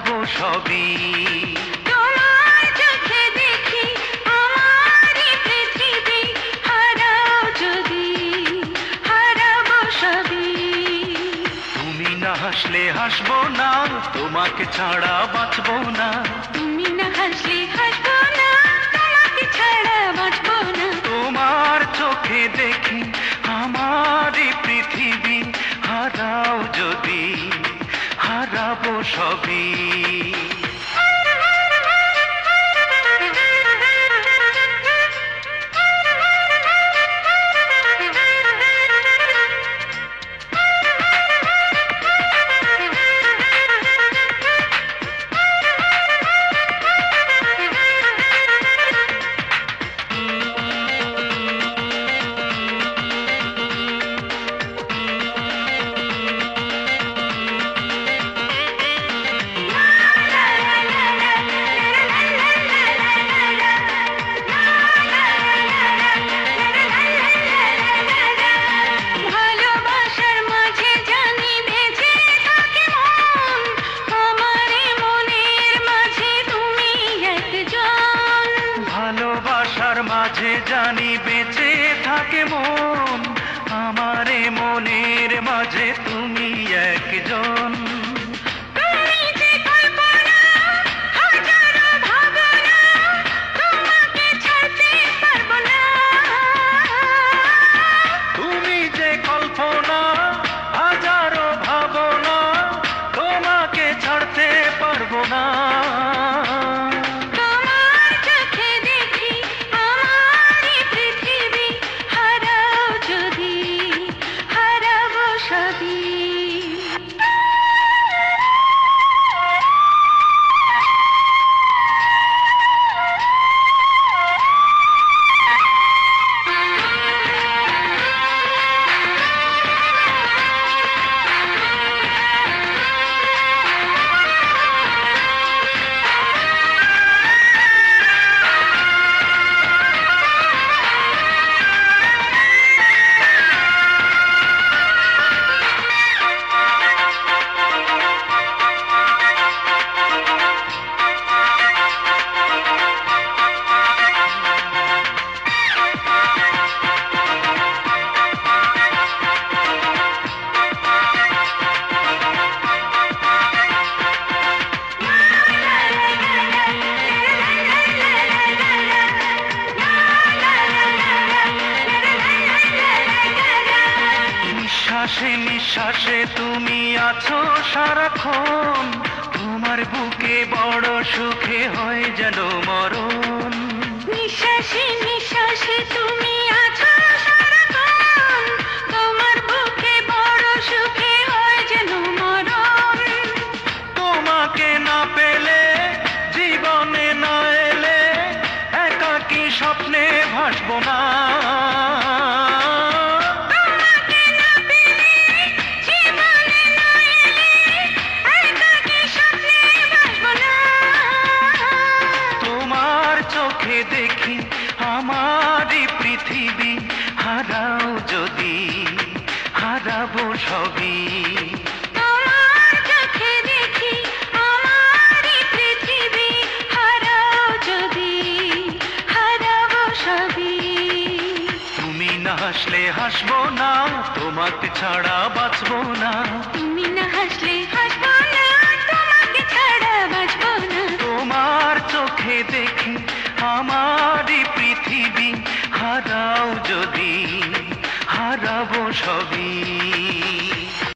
হারাবো সবই। তোমার চোখে দেখি আমারই পৃথিবী, হারাও যদি হারাবো সবই। তুমি না হাসলে হাসবো না, তোমাকে ছাড়া বাঁচবো না। তুমি না হাসলে হাসবো না, তোমাকে ছাড়া বাঁচবো না। তোমার চোখে দেখি আমারই পৃথিবী, হারাও যদি হারাবো সবই। ভালোবাসার মাঝে জানি বেঁচে থাকে মন, আমারে মনের মাঝে তুমি একজন। ভালোবাসার মাঝে জানি বেঁচে থাকে মন, আমারে মনের মাঝে তুমি একজন। তুমি যে কল্পনা, হাজারো ভাবনা, তোমাকে ছাড়তে পারবো না। তুমি যে কল্পনা, হাজারো ভাবনা, তোমাকে ছাড়তে পারবো না। তোমার চোখে দেখি আমারই পৃথিবী, হারাও যদি হারাবো সবই। নিঃশ্বাসে নিঃশ্বাসে তুমি আছো সারাক্ষণ, তোমার বুকে বড় সুখে হয় যেন মরণ। নিঃশ্বাসে নিঃশ্বাসে তুমি আছো সারাক্ষণ, তোমার বুকে বড় সুখে হয় যেন মরণ। তোমাকে না পেলে, জীবনে না এলে, একাকী স্বপ্নে ভাসবো না। তোমাকে না পেলে, জীবনে না এলে, একাকী স্বপ্নে ভাসবো না। তোমার চোখে দেখি আমারই পৃথিবী, হারাও যদি হারাবো সবই। তোমার চোখে দেখি আমারই পৃথিবী, হারাও যদি হারাবো সবই। তুমি না হাসলে হাসবো না, তোমাকে ছাড়া বাঁচবো না। তুমি না হাসলে